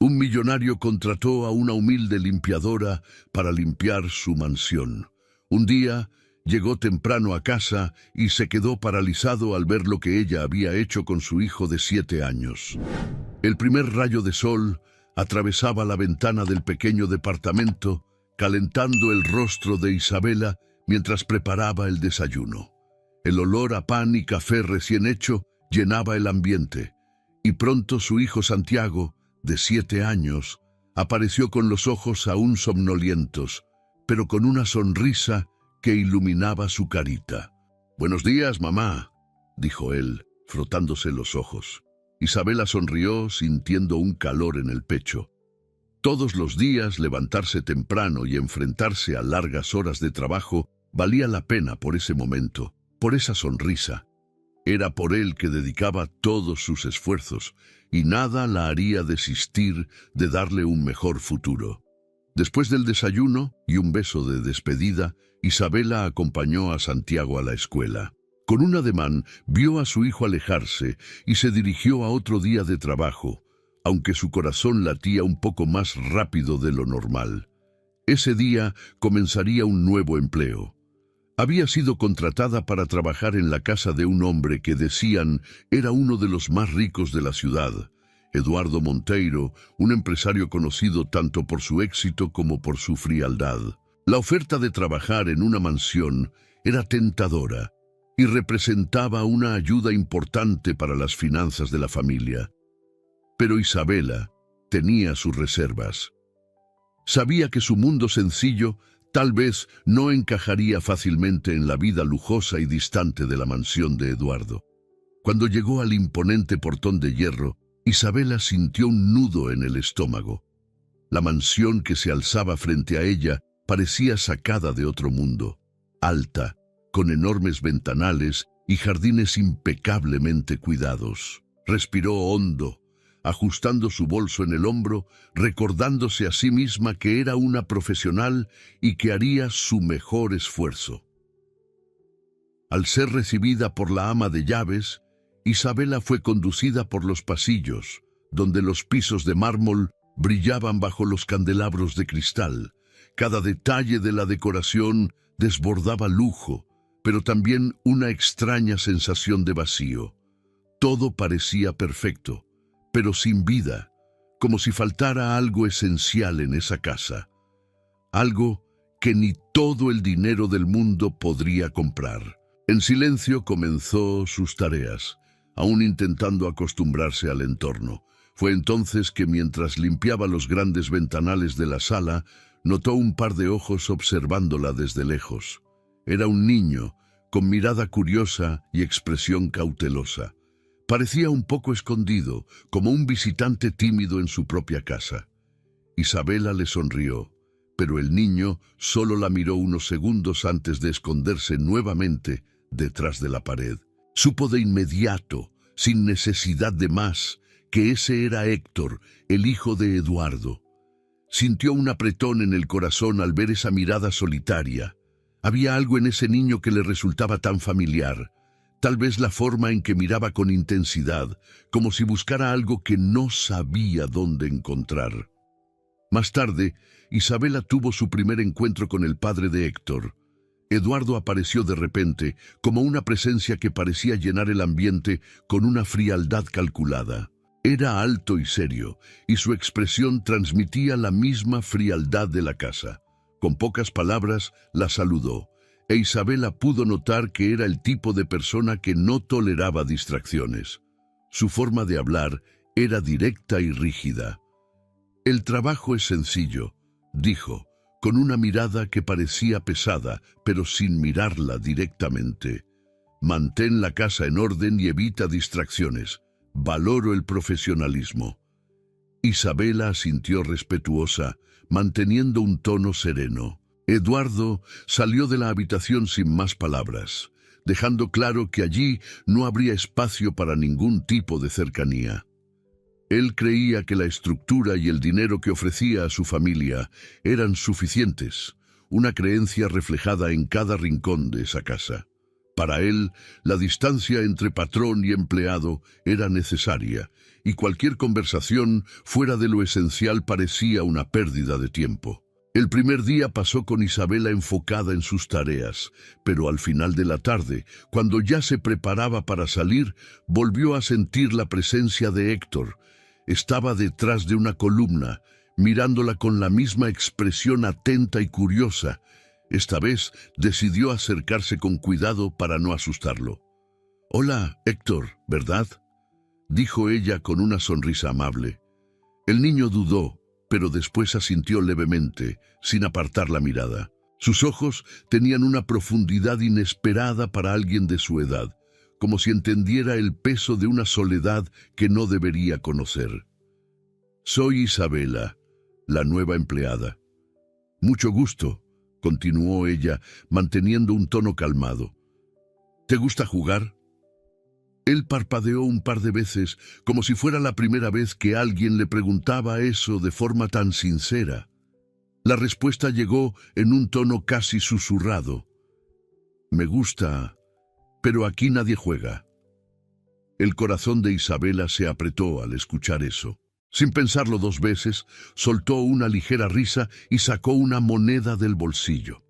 Un millonario contrató a una humilde limpiadora para limpiar su mansión. Un día llegó temprano a casa y se quedó paralizado al ver lo que ella había hecho con su hijo de 7 años. El primer rayo de sol atravesaba la ventana del pequeño departamento, calentando el rostro de Isabela mientras preparaba el desayuno. El olor a pan y café recién hecho llenaba el ambiente, y pronto su hijo Santiago, de 7 años, apareció con los ojos aún somnolientos, pero con una sonrisa que iluminaba su carita. «Buenos días, mamá», dijo él, frotándose los ojos. Isabela sonrió, sintiendo un calor en el pecho. Todos los días levantarse temprano y enfrentarse a largas horas de trabajo valía la pena por ese momento, por esa sonrisa. Era por él que dedicaba todos sus esfuerzos, y nada la haría desistir de darle un mejor futuro. Después del desayuno y un beso de despedida, Isabela acompañó a Santiago a la escuela. Con un ademán vio a su hijo alejarse y se dirigió a otro día de trabajo, aunque su corazón latía un poco más rápido de lo normal. Ese día comenzaría un nuevo empleo. Había sido contratada para trabajar en la casa de un hombre que decían era uno de los más ricos de la ciudad, Eduardo Monteiro, un empresario conocido tanto por su éxito como por su frialdad. La oferta de trabajar en una mansión era tentadora y representaba una ayuda importante para las finanzas de la familia. Pero Isabela tenía sus reservas. Sabía que su mundo sencillo tal vez no encajaría fácilmente en la vida lujosa y distante de la mansión de Eduardo. Cuando llegó al imponente portón de hierro, Isabela sintió un nudo en el estómago. La mansión que se alzaba frente a ella parecía sacada de otro mundo, alta, con enormes ventanales y jardines impecablemente cuidados. Respiró hondo, ajustando su bolso en el hombro, recordándose a sí misma que era una profesional y que haría su mejor esfuerzo. Al ser recibida por la ama de llaves, Isabela fue conducida por los pasillos, donde los pisos de mármol brillaban bajo los candelabros de cristal. Cada detalle de la decoración desbordaba lujo, pero también una extraña sensación de vacío. Todo parecía perfecto, pero sin vida, como si faltara algo esencial en esa casa. Algo que ni todo el dinero del mundo podría comprar. En silencio comenzó sus tareas, aún intentando acostumbrarse al entorno. Fue entonces que mientras limpiaba los grandes ventanales de la sala, notó un par de ojos observándola desde lejos. Era un niño, con mirada curiosa y expresión cautelosa. Parecía un poco escondido, como un visitante tímido en su propia casa. Isabela le sonrió, pero el niño solo la miró unos segundos antes de esconderse nuevamente detrás de la pared. Supo de inmediato, sin necesidad de más, que ese era Héctor, el hijo de Eduardo. Sintió un apretón en el corazón al ver esa mirada solitaria. Había algo en ese niño que le resultaba tan familiar. Tal vez la forma en que miraba con intensidad, como si buscara algo que no sabía dónde encontrar. Más tarde, Isabela tuvo su primer encuentro con el padre de Héctor. Eduardo apareció de repente, como una presencia que parecía llenar el ambiente con una frialdad calculada. Era alto y serio, y su expresión transmitía la misma frialdad de la casa. Con pocas palabras, la saludó, e Isabela pudo notar que era el tipo de persona que no toleraba distracciones. Su forma de hablar era directa y rígida. «El trabajo es sencillo», dijo, con una mirada que parecía pesada, pero sin mirarla directamente. «Mantén la casa en orden y evita distracciones. Valoro el profesionalismo». Isabela asintió respetuosa, manteniendo un tono sereno. Eduardo salió de la habitación sin más palabras, dejando claro que allí no habría espacio para ningún tipo de cercanía. Él creía que la estructura y el dinero que ofrecía a su familia eran suficientes, una creencia reflejada en cada rincón de esa casa. Para él, la distancia entre patrón y empleado era necesaria, y cualquier conversación fuera de lo esencial parecía una pérdida de tiempo. El primer día pasó con Isabela enfocada en sus tareas, pero al final de la tarde, cuando ya se preparaba para salir, volvió a sentir la presencia de Héctor. Estaba detrás de una columna, mirándola con la misma expresión atenta y curiosa. Esta vez decidió acercarse con cuidado para no asustarlo. «Hola, Héctor, ¿verdad?», dijo ella con una sonrisa amable. El niño dudó, pero después asintió levemente, sin apartar la mirada. Sus ojos tenían una profundidad inesperada para alguien de su edad, como si entendiera el peso de una soledad que no debería conocer. «Soy Isabela, la nueva empleada». «Mucho gusto», continuó ella, manteniendo un tono calmado. «¿Te gusta jugar?». Él parpadeó un par de veces, como si fuera la primera vez que alguien le preguntaba eso de forma tan sincera. La respuesta llegó en un tono casi susurrado. «Me gusta, pero aquí nadie juega». El corazón de Isabela se apretó al escuchar eso. Sin pensarlo dos veces, soltó una ligera risa y sacó una moneda del bolsillo.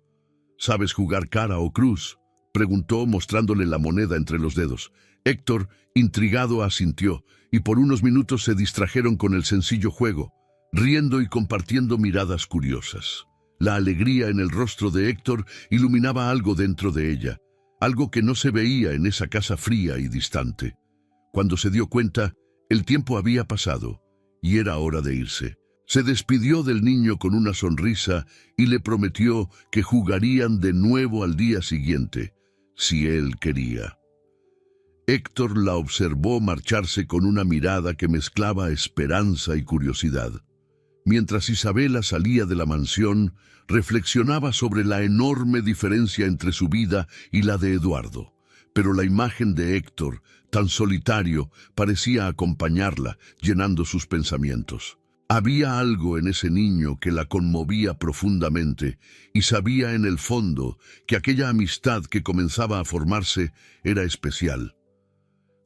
«¿Sabes jugar cara o cruz?», preguntó mostrándole la moneda entre los dedos. Héctor, intrigado, asintió, y por unos minutos se distrajeron con el sencillo juego, riendo y compartiendo miradas curiosas. La alegría en el rostro de Héctor iluminaba algo dentro de ella, algo que no se veía en esa casa fría y distante. Cuando se dio cuenta, el tiempo había pasado, y era hora de irse. Se despidió del niño con una sonrisa y le prometió que jugarían de nuevo al día siguiente, si él quería. Héctor la observó marcharse con una mirada que mezclaba esperanza y curiosidad. Mientras Isabela salía de la mansión, reflexionaba sobre la enorme diferencia entre su vida y la de Eduardo. Pero la imagen de Héctor, tan solitario, parecía acompañarla, llenando sus pensamientos. Había algo en ese niño que la conmovía profundamente, y sabía en el fondo que aquella amistad que comenzaba a formarse era especial.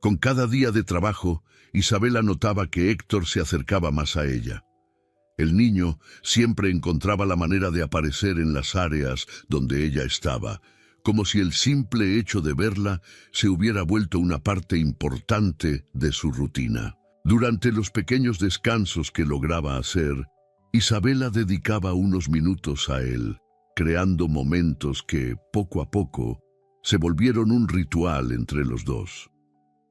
Con cada día de trabajo, Isabela notaba que Héctor se acercaba más a ella. El niño siempre encontraba la manera de aparecer en las áreas donde ella estaba, como si el simple hecho de verla se hubiera vuelto una parte importante de su rutina. Durante los pequeños descansos que lograba hacer, Isabela dedicaba unos minutos a él, creando momentos que, poco a poco, se volvieron un ritual entre los dos.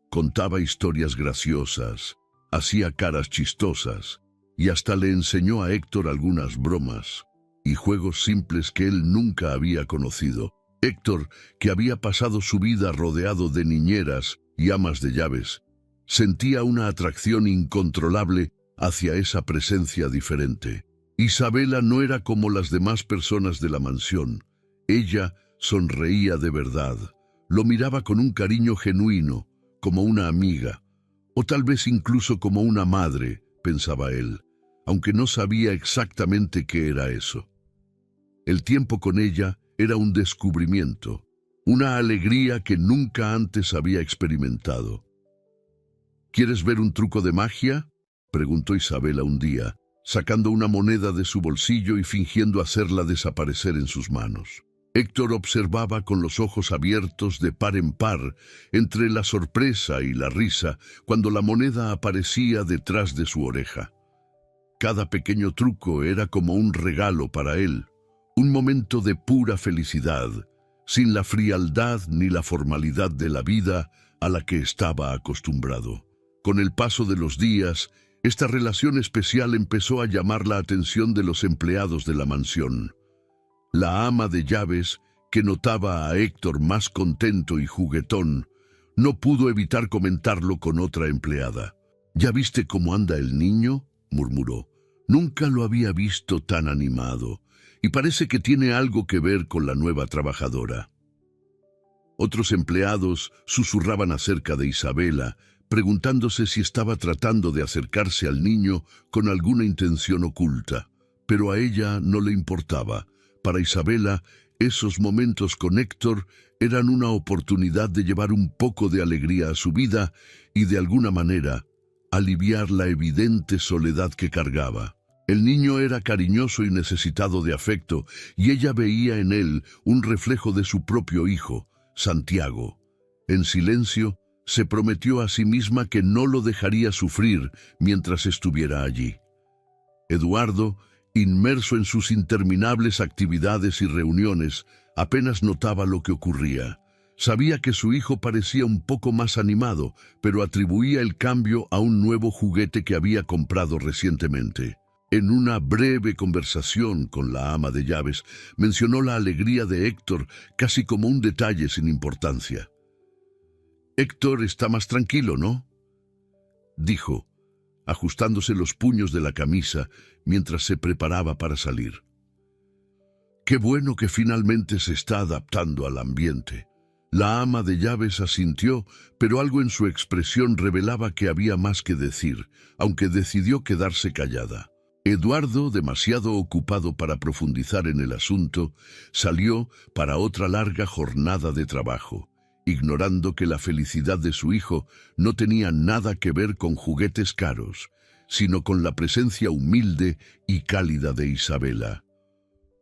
Contaba historias graciosas, hacía caras chistosas, y hasta le enseñó a Héctor algunas bromas y juegos simples que él nunca había conocido. Héctor, que había pasado su vida rodeado de niñeras y amas de llaves, sentía una atracción incontrolable hacia esa presencia diferente. Isabela no era como las demás personas de la mansión. Ella sonreía de verdad, lo miraba con un cariño genuino, como una amiga, o tal vez incluso como una madre, pensaba él, aunque no sabía exactamente qué era eso. El tiempo con ella era un descubrimiento, una alegría que nunca antes había experimentado. «¿Quieres ver un truco de magia?», preguntó Isabela un día, sacando una moneda de su bolsillo y fingiendo hacerla desaparecer en sus manos. Héctor observaba con los ojos abiertos de par en par, entre la sorpresa y la risa, cuando la moneda aparecía detrás de su oreja. Cada pequeño truco era como un regalo para él, un momento de pura felicidad, sin la frialdad ni la formalidad de la vida a la que estaba acostumbrado. Con el paso de los días, esta relación especial empezó a llamar la atención de los empleados de la mansión. La ama de llaves, que notaba a Héctor más contento y juguetón, no pudo evitar comentarlo con otra empleada. «¿Ya viste cómo anda el niño?», murmuró. «Nunca lo había visto tan animado, y parece que tiene algo que ver con la nueva trabajadora». Otros empleados susurraban acerca de Isabela, preguntándose si estaba tratando de acercarse al niño con alguna intención oculta. Pero a ella no le importaba. Para Isabela, Esos momentos con Héctor eran una oportunidad de llevar un poco de alegría a su vida y de alguna manera aliviar la evidente soledad que cargaba. El niño era cariñoso y necesitado de afecto, y ella veía en él un reflejo de su propio hijo, Santiago. En silencio, se prometió a sí misma que no lo dejaría sufrir mientras estuviera allí. Eduardo, inmerso en sus interminables actividades y reuniones, apenas notaba lo que ocurría. Sabía que su hijo parecía un poco más animado, pero atribuía el cambio a un nuevo juguete que había comprado recientemente. En una breve conversación con la ama de llaves, mencionó la alegría de Héctor casi como un detalle sin importancia. «Héctor está más tranquilo, ¿no?», dijo, ajustándose los puños de la camisa mientras se preparaba para salir. «Qué bueno que finalmente se está adaptando al ambiente». La ama de llaves asintió, pero algo en su expresión revelaba que había más que decir, aunque decidió quedarse callada. Eduardo, demasiado ocupado para profundizar en el asunto, salió para otra larga jornada de trabajo, ignorando que la felicidad de su hijo no tenía nada que ver con juguetes caros, sino con la presencia humilde y cálida de Isabela.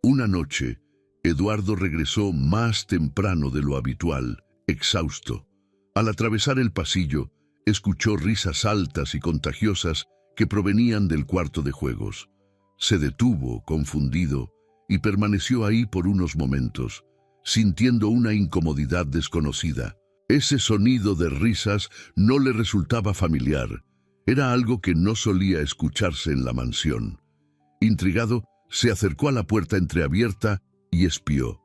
Una noche, Eduardo regresó más temprano de lo habitual, exhausto. Al atravesar el pasillo, escuchó risas altas y contagiosas que provenían del cuarto de juegos. Se detuvo, confundido, y permaneció ahí por unos momentos, sintiendo una incomodidad desconocida. Ese sonido de risas no le resultaba familiar. Era algo que no solía escucharse en la mansión. Intrigado, se acercó a la puerta entreabierta y espió.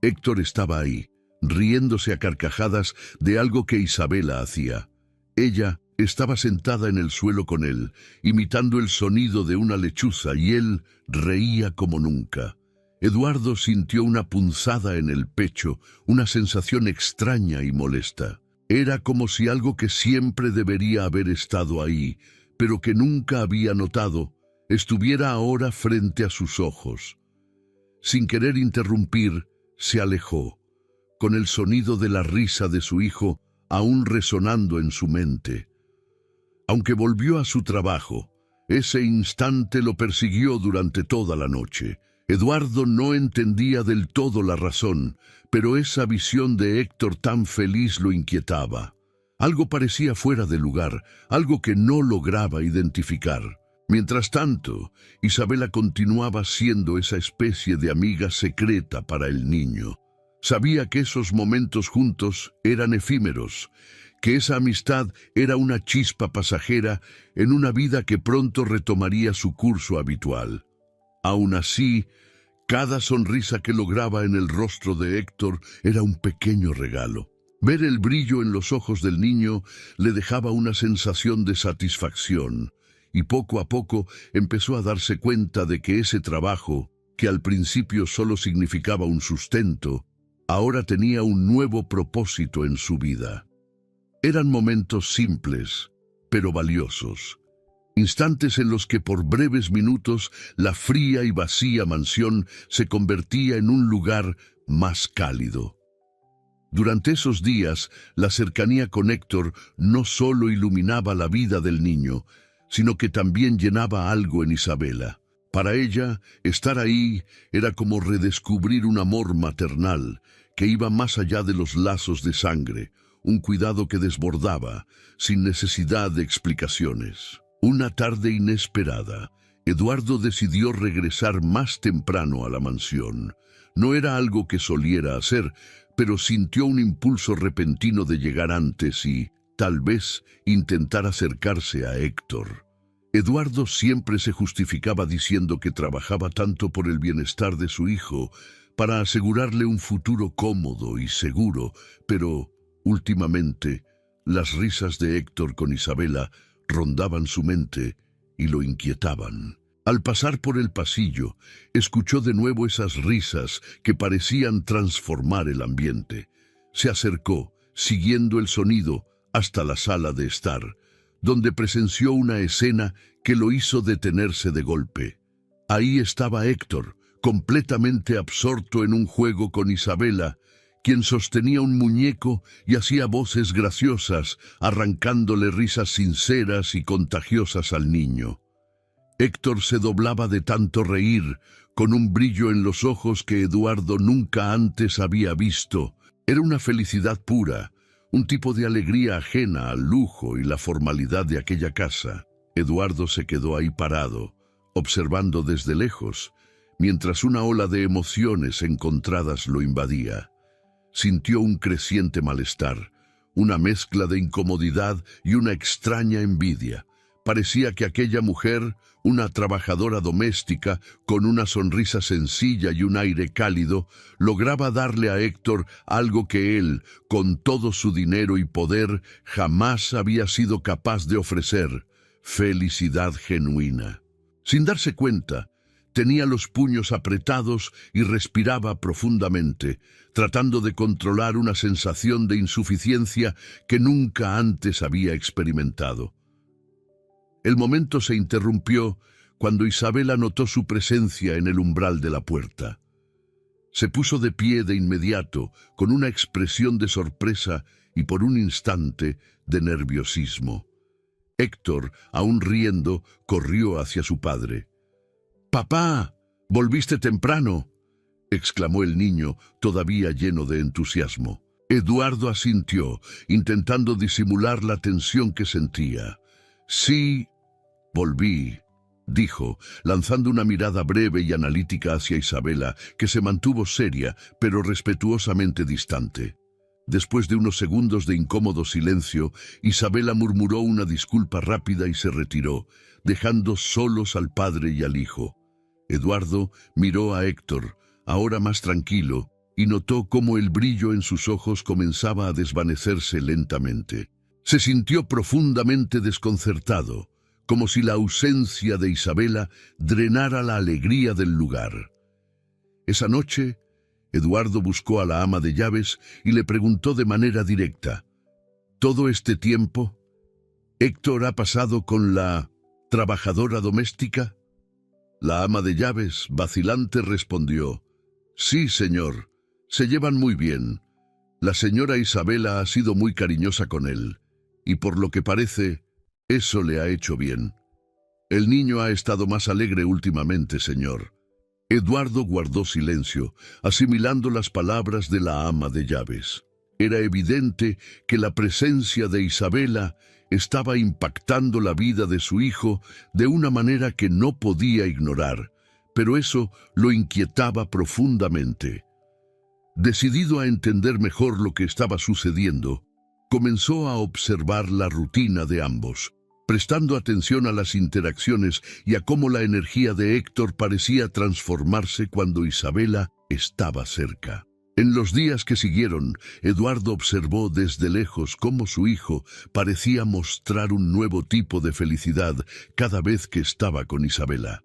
Héctor estaba ahí, riéndose a carcajadas de algo que Isabela hacía. Ella estaba sentada en el suelo con él, imitando el sonido de una lechuza, y él reía como nunca. Eduardo sintió una punzada en el pecho, una sensación extraña y molesta. Era como si algo que siempre debería haber estado ahí, pero que nunca había notado, estuviera ahora frente a sus ojos. Sin querer interrumpir, se alejó, con el sonido de la risa de su hijo aún resonando en su mente. Aunque volvió a su trabajo, ese instante lo persiguió durante toda la noche. Eduardo no entendía del todo la razón, pero esa visión de Héctor tan feliz lo inquietaba. Algo parecía fuera de lugar, algo que no lograba identificar. Mientras tanto, Isabela continuaba siendo esa especie de amiga secreta para el niño. Sabía que esos momentos juntos eran efímeros, que esa amistad era una chispa pasajera en una vida que pronto retomaría su curso habitual. Aún así, cada sonrisa que lograba en el rostro de Héctor era un pequeño regalo. Ver el brillo en los ojos del niño le dejaba una sensación de satisfacción, y poco a poco empezó a darse cuenta de que ese trabajo, que al principio solo significaba un sustento, ahora tenía un nuevo propósito en su vida. Eran momentos simples, pero valiosos. Instantes en los que por breves minutos la fría y vacía mansión se convertía en un lugar más cálido. Durante esos días, la cercanía con Héctor no solo iluminaba la vida del niño, sino que también llenaba algo en Isabela. Para ella, estar ahí era como redescubrir un amor maternal que iba más allá de los lazos de sangre, un cuidado que desbordaba, sin necesidad de explicaciones. Una tarde inesperada, Eduardo decidió regresar más temprano a la mansión. No era algo que soliera hacer, pero sintió un impulso repentino de llegar antes y, tal vez, intentar acercarse a Héctor. Eduardo siempre se justificaba diciendo que trabajaba tanto por el bienestar de su hijo, para asegurarle un futuro cómodo y seguro, pero, últimamente, las risas de Héctor con Isabela rondaban su mente y lo inquietaban. Al pasar por el pasillo, escuchó de nuevo esas risas que parecían transformar el ambiente. Se acercó, siguiendo el sonido, hasta la sala de estar, donde presenció una escena que lo hizo detenerse de golpe. Ahí estaba Héctor, completamente absorto en un juego con Isabela, quien sostenía un muñeco y hacía voces graciosas, arrancándole risas sinceras y contagiosas al niño. Héctor se doblaba de tanto reír, con un brillo en los ojos que Eduardo nunca antes había visto. Era una felicidad pura, un tipo de alegría ajena al lujo y la formalidad de aquella casa. Eduardo se quedó ahí parado, observando desde lejos, mientras una ola de emociones encontradas lo invadía. Sintió un creciente malestar, una mezcla de incomodidad y una extraña envidia. Parecía que aquella mujer, una trabajadora doméstica, con una sonrisa sencilla y un aire cálido, lograba darle a Héctor algo que él, con todo su dinero y poder, jamás había sido capaz de ofrecer: felicidad genuina. Sin darse cuenta, tenía los puños apretados y respiraba profundamente, tratando de controlar una sensación de insuficiencia que nunca antes había experimentado. El momento se interrumpió cuando Isabela notó su presencia en el umbral de la puerta. Se puso de pie de inmediato, con una expresión de sorpresa y por un instante de nerviosismo. Héctor, aún riendo, corrió hacia su padre. «¡Papá! ¡Volviste temprano!», exclamó el niño, todavía lleno de entusiasmo. Eduardo asintió, intentando disimular la tensión que sentía. «Sí, volví», dijo, lanzando una mirada breve y analítica hacia Isabela, que se mantuvo seria, pero respetuosamente distante. Después de unos segundos de incómodo silencio, Isabela murmuró una disculpa rápida y se retiró, dejando solos al padre y al hijo. Eduardo miró a Héctor, ahora más tranquilo, y notó cómo el brillo en sus ojos comenzaba a desvanecerse lentamente. Se sintió profundamente desconcertado, como si la ausencia de Isabela drenara la alegría del lugar. Esa noche, Eduardo buscó a la ama de llaves y le preguntó de manera directa: «¿Todo este tiempo Héctor ha pasado con la trabajadora doméstica?». La ama de llaves, vacilante, respondió: «Sí, señor, se llevan muy bien. La señora Isabela ha sido muy cariñosa con él, y por lo que parece, eso le ha hecho bien. El niño ha estado más alegre últimamente, señor». Eduardo guardó silencio, asimilando las palabras de la ama de llaves. Era evidente que la presencia de Isabela estaba impactando la vida de su hijo de una manera que no podía ignorar, pero eso lo inquietaba profundamente. Decidido a entender mejor lo que estaba sucediendo, comenzó a observar la rutina de ambos, prestando atención a las interacciones y a cómo la energía de Héctor parecía transformarse cuando Isabela estaba cerca. En los días que siguieron, Eduardo observó desde lejos cómo su hijo parecía mostrar un nuevo tipo de felicidad cada vez que estaba con Isabela.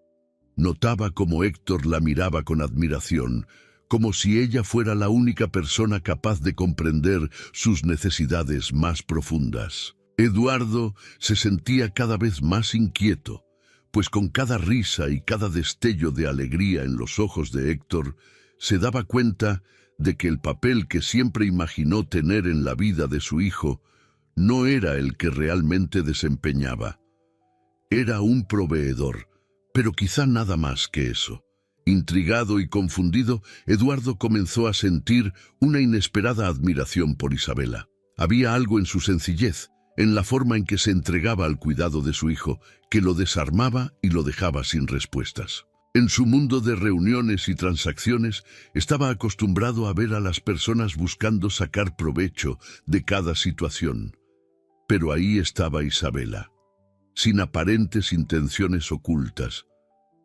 Notaba cómo Héctor la miraba con admiración, como si ella fuera la única persona capaz de comprender sus necesidades más profundas. Eduardo se sentía cada vez más inquieto, pues con cada risa y cada destello de alegría en los ojos de Héctor, se daba cuenta de que el papel que siempre imaginó tener en la vida de su hijo no era el que realmente desempeñaba. Era un proveedor, pero quizá nada más que eso. Intrigado y confundido, Eduardo comenzó a sentir una inesperada admiración por Isabela. Había algo en su sencillez, en la forma en que se entregaba al cuidado de su hijo, que lo desarmaba y lo dejaba sin respuestas. En su mundo de reuniones y transacciones, estaba acostumbrado a ver a las personas buscando sacar provecho de cada situación. Pero ahí estaba Isabela, sin aparentes intenciones ocultas,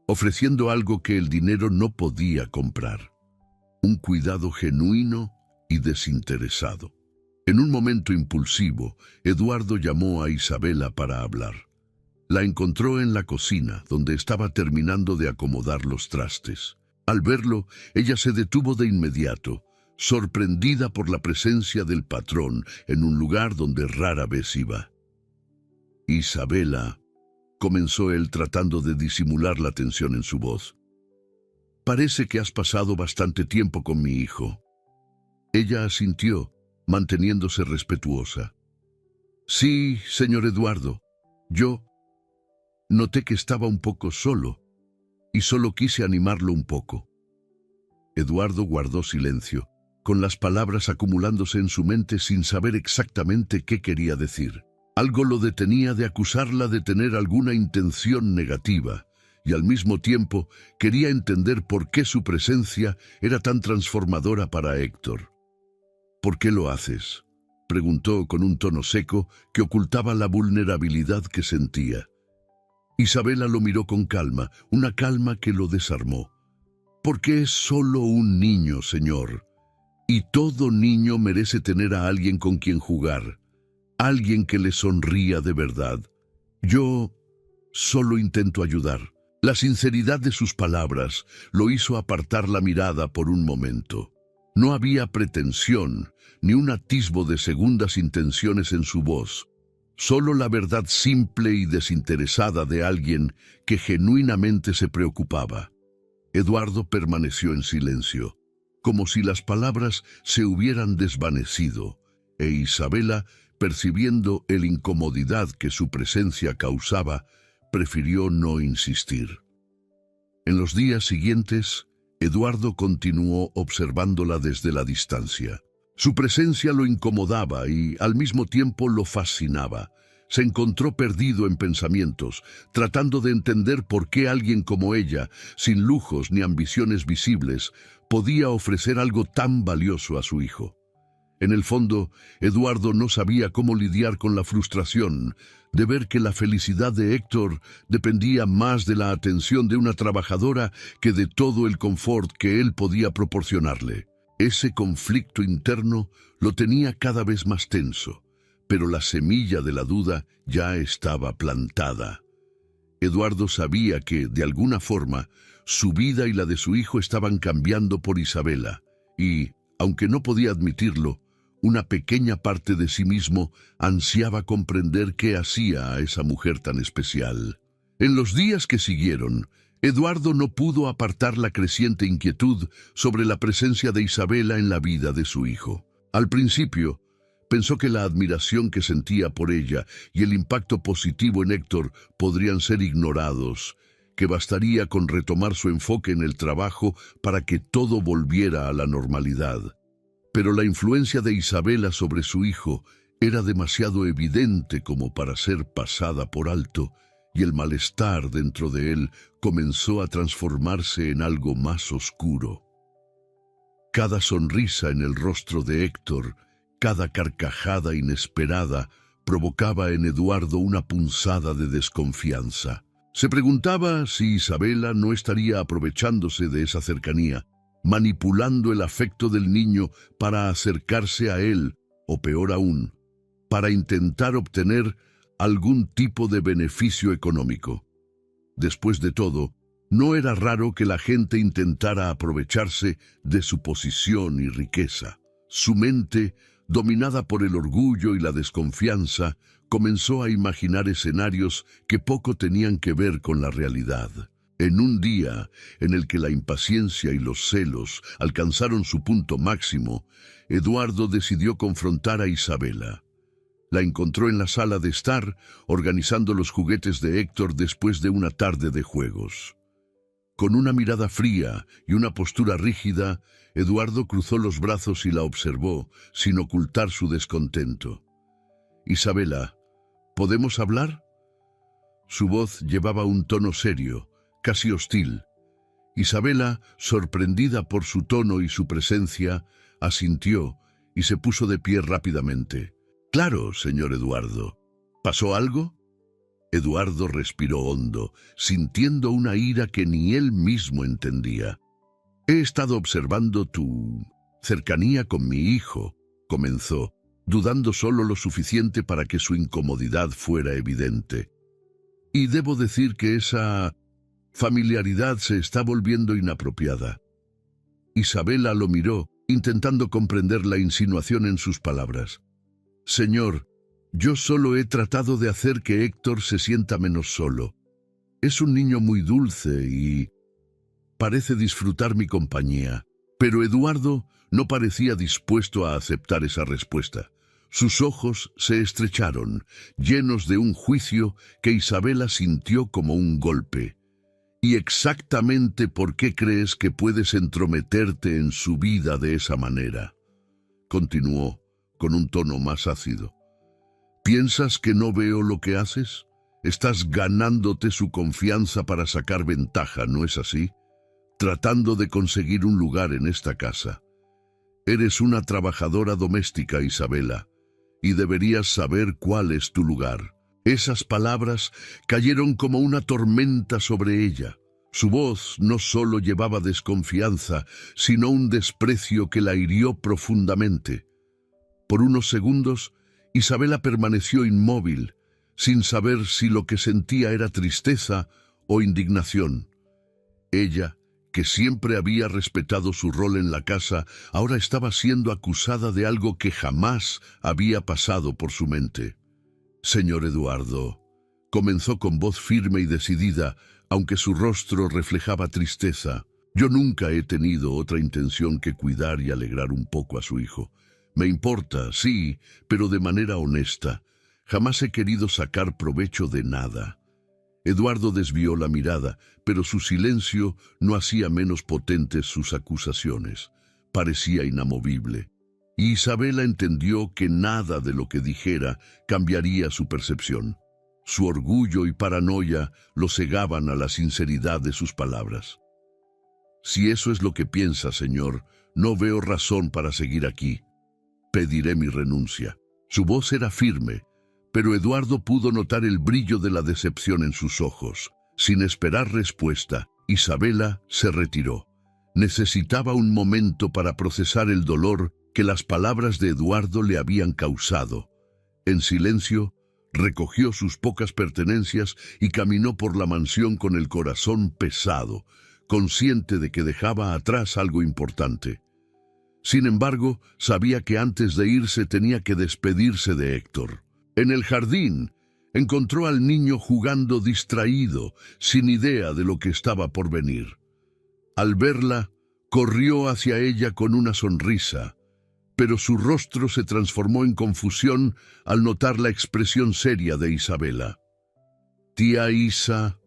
ofreciendo algo que el dinero no podía comprar: un cuidado genuino y desinteresado. En un momento impulsivo, Eduardo llamó a Isabela para hablar. La encontró en la cocina, donde estaba terminando de acomodar los trastes. Al verlo, ella se detuvo de inmediato, sorprendida por la presencia del patrón en un lugar donde rara vez iba. «Isabela», comenzó él tratando de disimular la tensión en su voz. Parece que has pasado bastante tiempo con mi hijo. Ella asintió, manteniéndose respetuosa. Sí, señor Eduardo. Yo noté que estaba un poco solo y solo quise animarlo un poco. Eduardo guardó silencio, con las palabras acumulándose en su mente sin saber exactamente qué quería decir. Algo lo detenía de acusarla de tener alguna intención negativa, y al mismo tiempo quería entender por qué su presencia era tan transformadora para Héctor. ¿Por qué lo haces?, preguntó con un tono seco que ocultaba la vulnerabilidad que sentía. Isabela lo miró con calma, una calma que lo desarmó. Porque es solo un niño, señor, y todo niño merece tener a alguien con quien jugar, alguien que le sonría de verdad. Yo solo intento ayudar. La sinceridad de sus palabras lo hizo apartar la mirada por un momento. No había pretensión, ni un atisbo de segundas intenciones en su voz, solo la verdad simple y desinteresada de alguien que genuinamente se preocupaba. Eduardo permaneció en silencio, como si las palabras se hubieran desvanecido, e Isabela, percibiendo la incomodidad que su presencia causaba, prefirió no insistir. En los días siguientes, Eduardo continuó observándola desde la distancia. Su presencia lo incomodaba y al mismo tiempo lo fascinaba. Se encontró perdido en pensamientos, tratando de entender por qué alguien como ella, sin lujos ni ambiciones visibles, podía ofrecer algo tan valioso a su hijo. En el fondo, Eduardo no sabía cómo lidiar con la frustración de ver que la felicidad de Héctor dependía más de la atención de una trabajadora que de todo el confort que él podía proporcionarle. Ese conflicto interno lo tenía cada vez más tenso, pero la semilla de la duda ya estaba plantada. Eduardo sabía que, de alguna forma, su vida y la de su hijo estaban cambiando por Isabela, y, aunque no podía admitirlo, una pequeña parte de sí mismo ansiaba comprender qué hacía a esa mujer tan especial. En los días que siguieron, Eduardo no pudo apartar la creciente inquietud sobre la presencia de Isabela en la vida de su hijo. Al principio, pensó que la admiración que sentía por ella y el impacto positivo en Héctor podrían ser ignorados, que bastaría con retomar su enfoque en el trabajo para que todo volviera a la normalidad. Pero la influencia de Isabela sobre su hijo era demasiado evidente como para ser pasada por alto, y el malestar dentro de él comenzó a transformarse en algo más oscuro. Cada sonrisa en el rostro de Héctor, cada carcajada inesperada, provocaba en Eduardo una punzada de desconfianza. Se preguntaba si Isabela no estaría aprovechándose de esa cercanía, manipulando el afecto del niño para acercarse a él, o peor aún, para intentar obtener algún tipo de beneficio económico. Después de todo, no era raro que la gente intentara aprovecharse de su posición y riqueza. Su mente, dominada por el orgullo y la desconfianza, comenzó a imaginar escenarios que poco tenían que ver con la realidad. En un día en el que la impaciencia y los celos alcanzaron su punto máximo, Eduardo decidió confrontar a Isabela. La encontró en la sala de estar, organizando los juguetes de Héctor después de una tarde de juegos. Con una mirada fría y una postura rígida, Eduardo cruzó los brazos y la observó, sin ocultar su descontento. «Isabela, ¿podemos hablar?». Su voz llevaba un tono serio, casi hostil. Isabela, sorprendida por su tono y su presencia, asintió y se puso de pie rápidamente. «Claro, señor Eduardo. ¿Pasó algo?». Eduardo respiró hondo, sintiendo una ira que ni él mismo entendía. «He estado observando tu cercanía con mi hijo», comenzó, dudando solo lo suficiente para que su incomodidad fuera evidente. «Y debo decir que esa familiaridad se está volviendo inapropiada». Isabela lo miró, intentando comprender la insinuación en sus palabras. «Señor, yo solo he tratado de hacer que Héctor se sienta menos solo. Es un niño muy dulce y parece disfrutar mi compañía. Pero Eduardo no parecía dispuesto a aceptar esa respuesta. Sus ojos se estrecharon, llenos de un juicio que Isabela sintió como un golpe. ¿Y exactamente por qué crees que puedes entrometerte en su vida de esa manera?, continuó, con un tono más ácido. ¿Piensas que no veo lo que haces? Estás ganándote su confianza para sacar ventaja, ¿no es así? Tratando de conseguir un lugar en esta casa. Eres una trabajadora doméstica, Isabela, y deberías saber cuál es tu lugar. Esas palabras cayeron como una tormenta sobre ella. Su voz no solo llevaba desconfianza, sino un desprecio que la hirió profundamente. Por unos segundos, Isabela permaneció inmóvil, sin saber si lo que sentía era tristeza o indignación. Ella, que siempre había respetado su rol en la casa, ahora estaba siendo acusada de algo que jamás había pasado por su mente. «Señor Eduardo», comenzó con voz firme y decidida, aunque su rostro reflejaba tristeza, «yo nunca he tenido otra intención que cuidar y alegrar un poco a su hijo. Me importa, sí, pero de manera honesta. Jamás he querido sacar provecho de nada». Eduardo desvió la mirada, pero su silencio no hacía menos potentes sus acusaciones. Parecía inamovible. Y Isabela entendió que nada de lo que dijera cambiaría su percepción. Su orgullo y paranoia lo cegaban a la sinceridad de sus palabras. «Si eso es lo que piensa, señor, no veo razón para seguir aquí. Pediré mi renuncia». Su voz era firme, pero Eduardo pudo notar el brillo de la decepción en sus ojos. Sin esperar respuesta, Isabela se retiró. Necesitaba un momento para procesar el dolor que las palabras de Eduardo le habían causado. En silencio, recogió sus pocas pertenencias y caminó por la mansión con el corazón pesado, consciente de que dejaba atrás algo importante. Sin embargo, sabía que antes de irse tenía que despedirse de Héctor. En el jardín, encontró al niño jugando distraído, sin idea de lo que estaba por venir. Al verla, corrió hacia ella con una sonrisa, pero su rostro se transformó en confusión al notar la expresión seria de Isabela. «Tía Isa,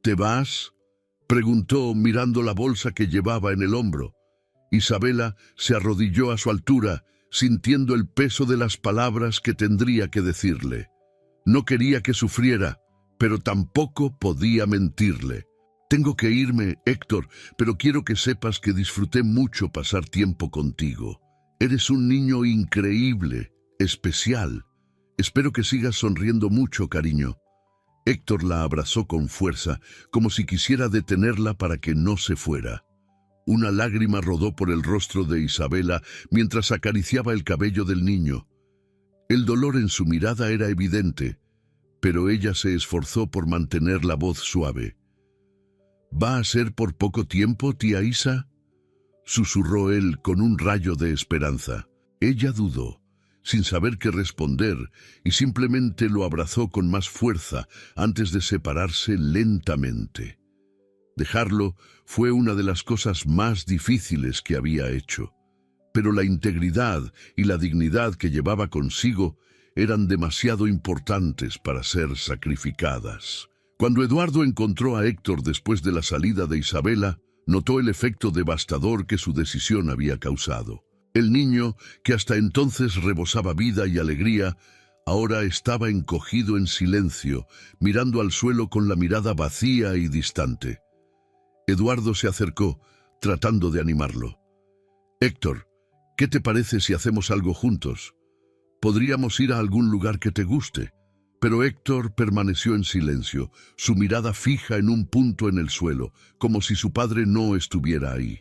¿te vas?», preguntó mirando la bolsa que llevaba en el hombro. Isabela se arrodilló a su altura, sintiendo el peso de las palabras que tendría que decirle. No quería que sufriera, pero tampoco podía mentirle. «Tengo que irme, Héctor, pero quiero que sepas que disfruté mucho pasar tiempo contigo. Eres un niño increíble, especial. Espero que sigas sonriendo mucho, cariño». Héctor la abrazó con fuerza, como si quisiera detenerla para que no se fuera. Una lágrima rodó por el rostro de Isabela mientras acariciaba el cabello del niño. El dolor en su mirada era evidente, pero ella se esforzó por mantener la voz suave. «¿Va a ser por poco tiempo, tía Isa?», susurró él con un rayo de esperanza. Ella dudó, sin saber qué responder, y simplemente lo abrazó con más fuerza antes de separarse lentamente. Dejarlo fue una de las cosas más difíciles que había hecho, pero la integridad y la dignidad que llevaba consigo eran demasiado importantes para ser sacrificadas. Cuando Eduardo encontró a Héctor después de la salida de Isabela, notó el efecto devastador que su decisión había causado. El niño, que hasta entonces rebosaba vida y alegría, ahora estaba encogido en silencio, mirando al suelo con la mirada vacía y distante. Eduardo se acercó, tratando de animarlo. «Héctor, ¿qué te parece si hacemos algo juntos? Podríamos ir a algún lugar que te guste». Pero Héctor permaneció en silencio, su mirada fija en un punto en el suelo, como si su padre no estuviera ahí.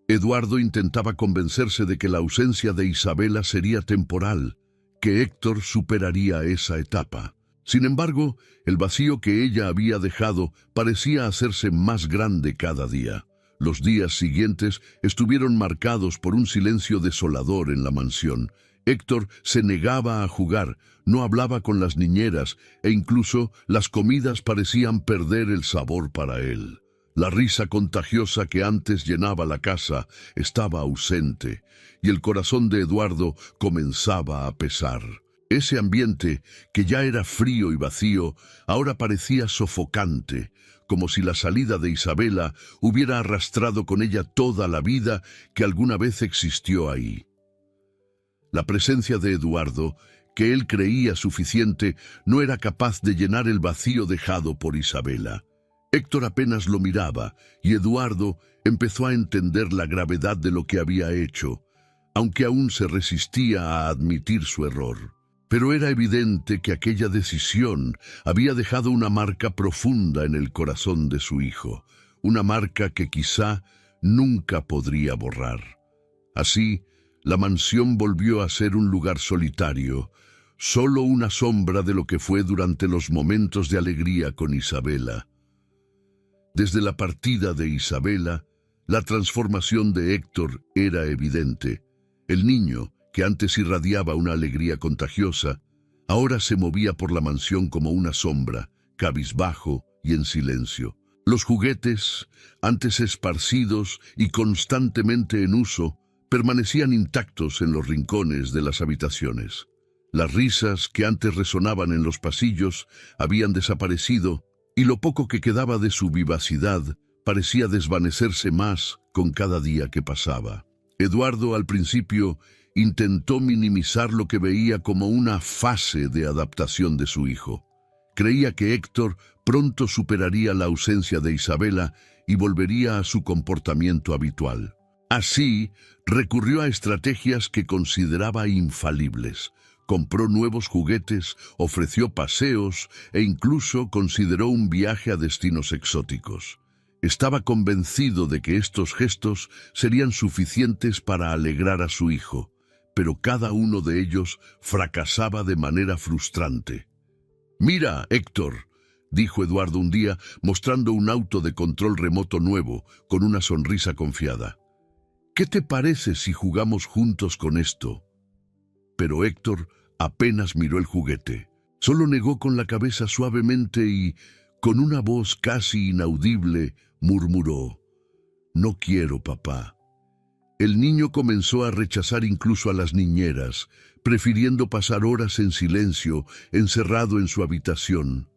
Eduardo intentaba convencerse de que la ausencia de Isabela sería temporal, que Héctor superaría esa etapa. Sin embargo, el vacío que ella había dejado parecía hacerse más grande cada día. Los días siguientes estuvieron marcados por un silencio desolador en la mansión. Héctor se negaba a jugar, no hablaba con las niñeras e incluso las comidas parecían perder el sabor para él. La risa contagiosa que antes llenaba la casa estaba ausente, y el corazón de Eduardo comenzaba a pesar. Ese ambiente, que ya era frío y vacío, ahora parecía sofocante, como si la salida de Isabela hubiera arrastrado con ella toda la vida que alguna vez existió ahí. La presencia de Eduardo, que él creía suficiente, no era capaz de llenar el vacío dejado por Isabela. Héctor apenas lo miraba, y Eduardo empezó a entender la gravedad de lo que había hecho, aunque aún se resistía a admitir su error. Pero era evidente que aquella decisión había dejado una marca profunda en el corazón de su hijo, una marca que quizá nunca podría borrar. Así, la mansión volvió a ser un lugar solitario, solo una sombra de lo que fue durante los momentos de alegría con Isabela. Desde la partida de Isabela, la transformación de Héctor era evidente. El niño, que antes irradiaba una alegría contagiosa, ahora se movía por la mansión como una sombra, cabizbajo y en silencio. Los juguetes, antes esparcidos y constantemente en uso, permanecían intactos en los rincones de las habitaciones. Las risas que antes resonaban en los pasillos habían desaparecido, y lo poco que quedaba de su vivacidad parecía desvanecerse más con cada día que pasaba. Eduardo, al principio, intentó minimizar lo que veía como una fase de adaptación de su hijo. Creía que Héctor pronto superaría la ausencia de Isabela y volvería a su comportamiento habitual. Así, recurrió a estrategias que consideraba infalibles. Compró nuevos juguetes, ofreció paseos e incluso consideró un viaje a destinos exóticos. Estaba convencido de que estos gestos serían suficientes para alegrar a su hijo, pero cada uno de ellos fracasaba de manera frustrante. «Mira, Héctor», dijo Eduardo un día, mostrando un auto de control remoto nuevo, con una sonrisa confiada. «¿Qué te parece si jugamos juntos con esto?» Pero Héctor apenas miró el juguete. Solo negó con la cabeza suavemente y, con una voz casi inaudible, murmuró: «No quiero, papá». El niño comenzó a rechazar incluso a las niñeras, prefiriendo pasar horas en silencio, encerrado en su habitación.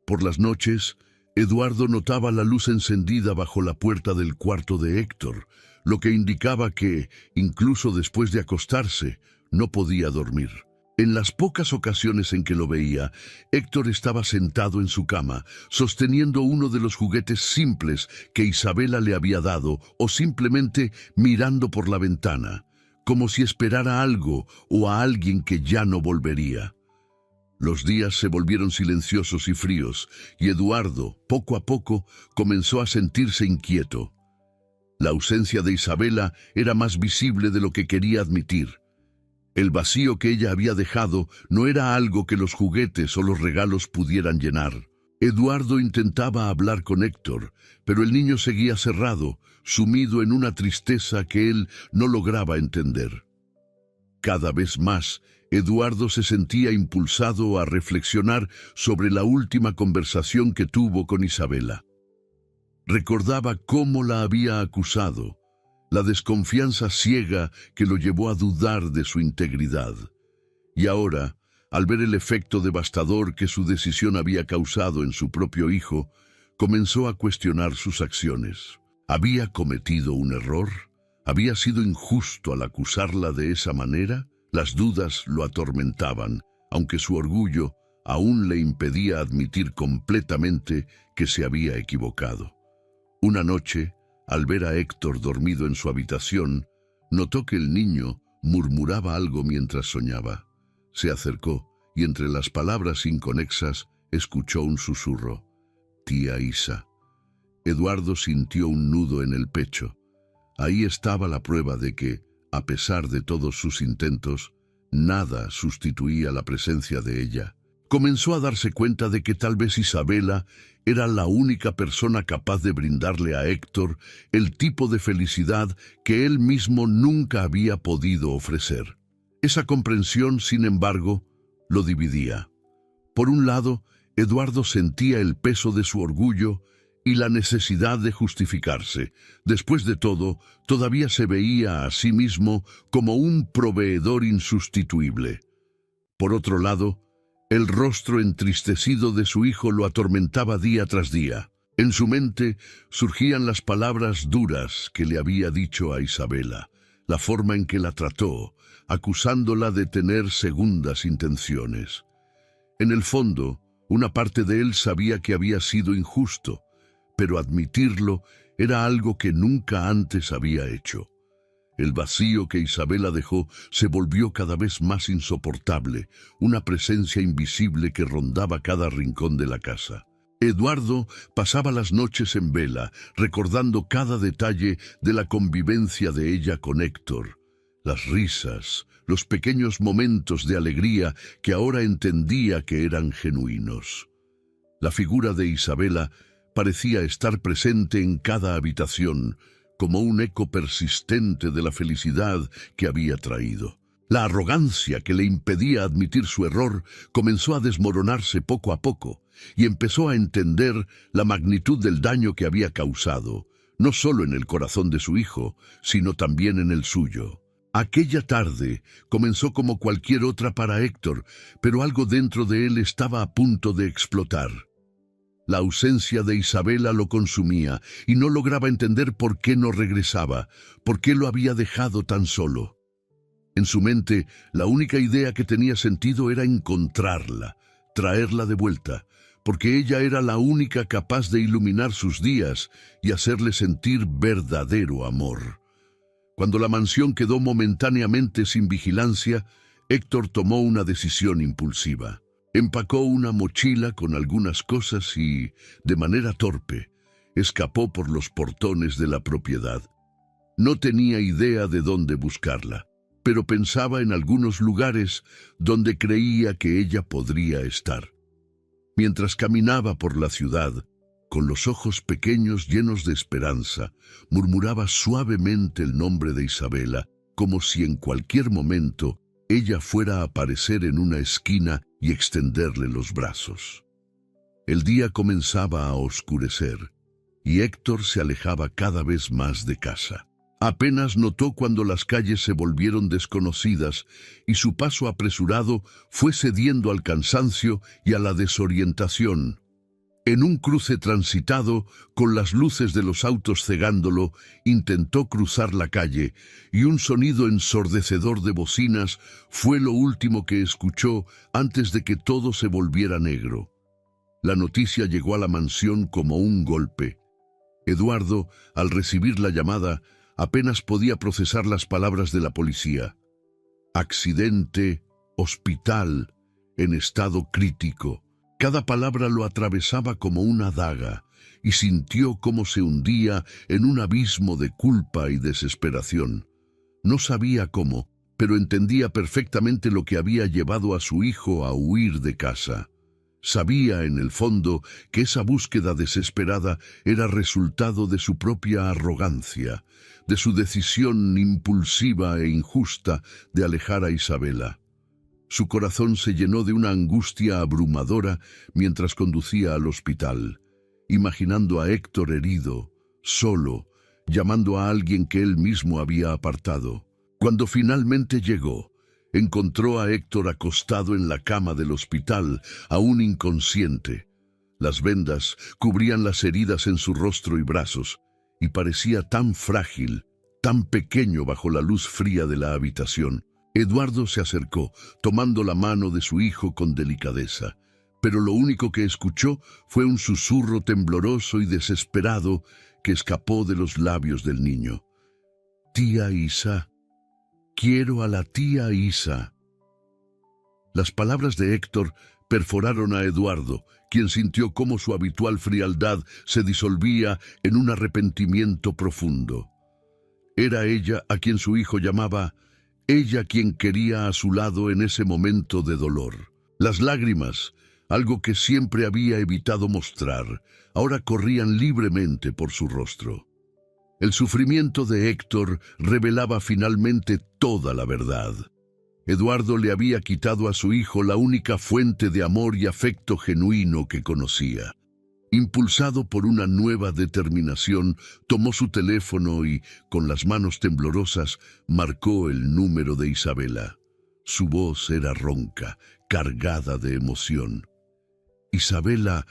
Por las noches, Eduardo notaba la luz encendida bajo la puerta del cuarto de Héctor, lo que indicaba que, incluso después de acostarse, no podía dormir. En las pocas ocasiones en que lo veía, Héctor estaba sentado en su cama, sosteniendo uno de los juguetes simples que Isabela le había dado, o simplemente mirando por la ventana, como si esperara algo o a alguien que ya no volvería. Los días se volvieron silenciosos y fríos, y Eduardo, poco a poco, comenzó a sentirse inquieto. La ausencia de Isabela era más visible de lo que quería admitir. El vacío que ella había dejado no era algo que los juguetes o los regalos pudieran llenar. Eduardo intentaba hablar con Héctor, pero el niño seguía cerrado, sumido en una tristeza que él no lograba entender. Cada vez más, Eduardo se sentía impulsado a reflexionar sobre la última conversación que tuvo con Isabela. Recordaba cómo la había acusado, la desconfianza ciega que lo llevó a dudar de su integridad. Y ahora, al ver el efecto devastador que su decisión había causado en su propio hijo, comenzó a cuestionar sus acciones. ¿Había cometido un error? ¿Había sido injusto al acusarla de esa manera? Las dudas lo atormentaban, aunque su orgullo aún le impedía admitir completamente que se había equivocado. Una noche, al ver a Héctor dormido en su habitación, notó que el niño murmuraba algo mientras soñaba. Se acercó y entre las palabras inconexas escuchó un susurro: «Tía Isa». Eduardo sintió un nudo en el pecho. Ahí estaba la prueba de que, a pesar de todos sus intentos, nada sustituía la presencia de ella. Comenzó a darse cuenta de que tal vez Isabela era la única persona capaz de brindarle a Héctor el tipo de felicidad que él mismo nunca había podido ofrecer. Esa comprensión, sin embargo, lo dividía. Por un lado, Eduardo sentía el peso de su orgullo y la necesidad de justificarse. Después de todo, todavía se veía a sí mismo como un proveedor insustituible. Por otro lado, el rostro entristecido de su hijo lo atormentaba día tras día. En su mente surgían las palabras duras que le había dicho a Isabela, la forma en que la trató, acusándola de tener segundas intenciones. En el fondo, una parte de él sabía que había sido injusto, pero admitirlo era algo que nunca antes había hecho. El vacío que Isabela dejó se volvió cada vez más insoportable, una presencia invisible que rondaba cada rincón de la casa. Eduardo pasaba las noches en vela, recordando cada detalle de la convivencia de ella con Héctor, las risas, los pequeños momentos de alegría que ahora entendía que eran genuinos. La figura de Isabela parecía estar presente en cada habitación, como un eco persistente de la felicidad que había traído. La arrogancia que le impedía admitir su error comenzó a desmoronarse poco a poco y empezó a entender la magnitud del daño que había causado, no solo en el corazón de su hijo, sino también en el suyo. Aquella tarde comenzó como cualquier otra para Héctor, pero algo dentro de él estaba a punto de explotar. La ausencia de Isabela lo consumía y no lograba entender por qué no regresaba, por qué lo había dejado tan solo. En su mente, la única idea que tenía sentido era encontrarla, traerla de vuelta, porque ella era la única capaz de iluminar sus días y hacerle sentir verdadero amor. Cuando la mansión quedó momentáneamente sin vigilancia, Héctor tomó una decisión impulsiva. Empacó una mochila con algunas cosas y, de manera torpe, escapó por los portones de la propiedad. No tenía idea de dónde buscarla, pero pensaba en algunos lugares donde creía que ella podría estar. Mientras caminaba por la ciudad, con los ojos pequeños llenos de esperanza, murmuraba suavemente el nombre de Isabela, como si en cualquier momento ella fuera a aparecer en una esquina y extenderle los brazos. El día comenzaba a oscurecer, y Héctor se alejaba cada vez más de casa. Apenas notó cuando las calles se volvieron desconocidas y su paso apresurado fue cediendo al cansancio y a la desorientación. En un cruce transitado, con las luces de los autos cegándolo, intentó cruzar la calle y un sonido ensordecedor de bocinas fue lo último que escuchó antes de que todo se volviera negro. La noticia llegó a la mansión como un golpe. Eduardo, al recibir la llamada, apenas podía procesar las palabras de la policía. Accidente, hospital, en estado crítico. Cada palabra lo atravesaba como una daga y sintió cómo se hundía en un abismo de culpa y desesperación. No sabía cómo, pero entendía perfectamente lo que había llevado a su hijo a huir de casa. Sabía en el fondo que esa búsqueda desesperada era resultado de su propia arrogancia, de su decisión impulsiva e injusta de alejar a Isabela. Su corazón se llenó de una angustia abrumadora mientras conducía al hospital, imaginando a Héctor herido, solo, llamando a alguien que él mismo había apartado. Cuando finalmente llegó, encontró a Héctor acostado en la cama del hospital, aún inconsciente. Las vendas cubrían las heridas en su rostro y brazos, y parecía tan frágil, tan pequeño bajo la luz fría de la habitación. Eduardo se acercó, tomando la mano de su hijo con delicadeza, pero lo único que escuchó fue un susurro tembloroso y desesperado que escapó de los labios del niño. «Tía Isa, quiero a la tía Isa». Las palabras de Héctor perforaron a Eduardo, quien sintió cómo su habitual frialdad se disolvía en un arrepentimiento profundo. Era ella a quien su hijo llamaba, ella quien quería a su lado en ese momento de dolor. Las lágrimas, algo que siempre había evitado mostrar, ahora corrían libremente por su rostro. El sufrimiento de Héctor revelaba finalmente toda la verdad. Eduardo le había quitado a su hijo la única fuente de amor y afecto genuino que conocía. Impulsado por una nueva determinación, tomó su teléfono y, con las manos temblorosas, marcó el número de Isabela. Su voz era ronca, cargada de emoción. «Isabela,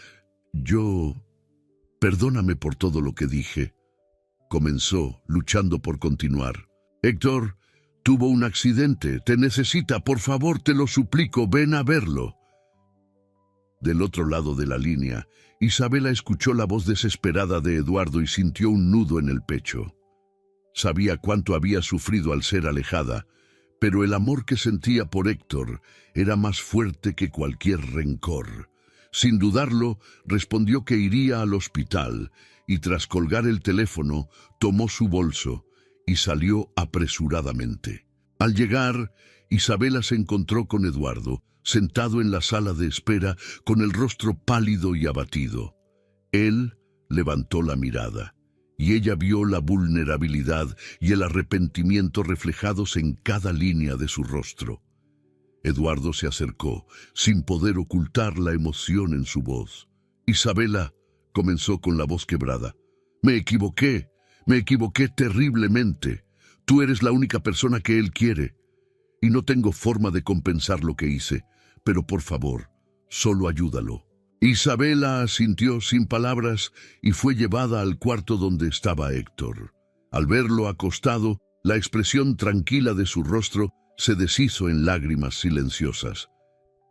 perdóname por todo lo que dije», comenzó, luchando por continuar. «Héctor tuvo un accidente, te necesita, por favor, te lo suplico, ven a verlo». Del otro lado de la línea, Isabela escuchó la voz desesperada de Eduardo y sintió un nudo en el pecho. Sabía cuánto había sufrido al ser alejada, pero el amor que sentía por Héctor era más fuerte que cualquier rencor. Sin dudarlo, respondió que iría al hospital y tras colgar el teléfono, tomó su bolso y salió apresuradamente. Al llegar, Isabela se encontró con Eduardo, sentado en la sala de espera con el rostro pálido y abatido. Él levantó la mirada y ella vio la vulnerabilidad y el arrepentimiento reflejados en cada línea de su rostro. Eduardo se acercó, sin poder ocultar la emoción en su voz. «Isabela», comenzó con la voz quebrada, me equivoqué terriblemente. Tú eres la única persona que él quiere, y no tengo forma de compensar lo que hice, pero por favor, solo ayúdalo». Isabela asintió sin palabras y fue llevada al cuarto donde estaba Héctor. Al verlo acostado, la expresión tranquila de su rostro se deshizo en lágrimas silenciosas.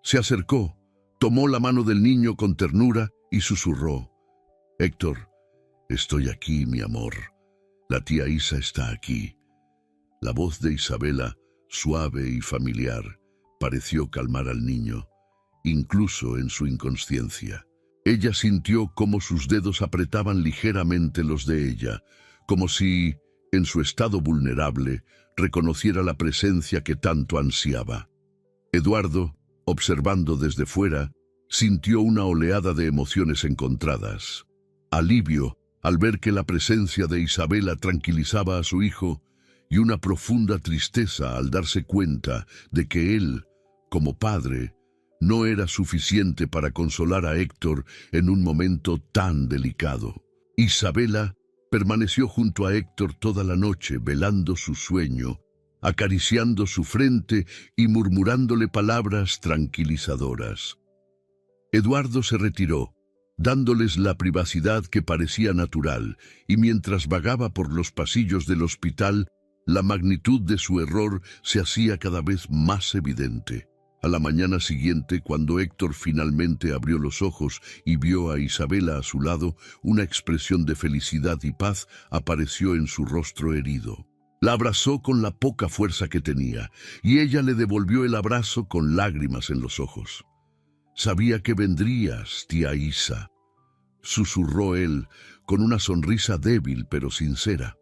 Se acercó, tomó la mano del niño con ternura y susurró: «Héctor, estoy aquí, mi amor. La tía Isa está aquí». La voz de Isabela, suave y familiar, pareció calmar al niño, incluso en su inconsciencia. Ella sintió cómo sus dedos apretaban ligeramente los de ella, como si, en su estado vulnerable, reconociera la presencia que tanto ansiaba. Eduardo, observando desde fuera, sintió una oleada de emociones encontradas. Alivio al ver que la presencia de Isabela tranquilizaba a su hijo, y una profunda tristeza al darse cuenta de que él, como padre, no era suficiente para consolar a Héctor en un momento tan delicado. Isabela permaneció junto a Héctor toda la noche, velando su sueño, acariciando su frente y murmurándole palabras tranquilizadoras. Eduardo se retiró, dándoles la privacidad que parecía natural, y mientras vagaba por los pasillos del hospital, la magnitud de su error se hacía cada vez más evidente. A la mañana siguiente, cuando Héctor finalmente abrió los ojos y vio a Isabela a su lado, una expresión de felicidad y paz apareció en su rostro herido. La abrazó con la poca fuerza que tenía, y ella le devolvió el abrazo con lágrimas en los ojos. «Sabía que vendrías, tía Isa», susurró él, con una sonrisa débil pero sincera.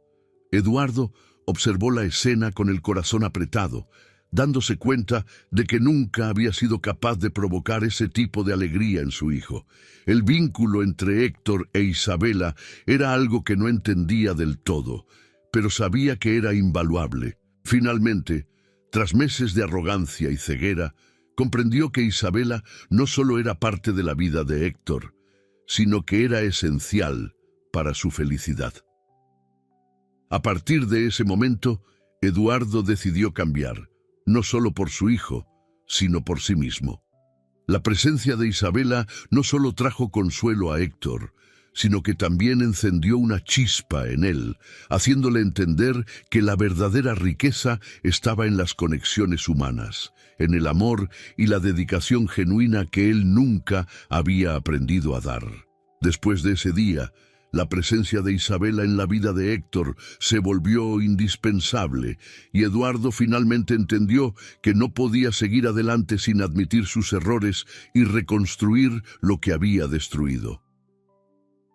Eduardo observó la escena con el corazón apretado, dándose cuenta de que nunca había sido capaz de provocar ese tipo de alegría en su hijo. El vínculo entre Héctor e Isabela era algo que no entendía del todo, pero sabía que era invaluable. Finalmente, tras meses de arrogancia y ceguera, comprendió que Isabela no solo era parte de la vida de Héctor, sino que era esencial para su felicidad. A partir de ese momento, Eduardo decidió cambiar, no solo por su hijo, sino por sí mismo. La presencia de Isabela no solo trajo consuelo a Héctor, sino que también encendió una chispa en él, haciéndole entender que la verdadera riqueza estaba en las conexiones humanas, en el amor y la dedicación genuina que él nunca había aprendido a dar. Después de ese día, la presencia de Isabela en la vida de Héctor se volvió indispensable, y Eduardo finalmente entendió que no podía seguir adelante sin admitir sus errores y reconstruir lo que había destruido.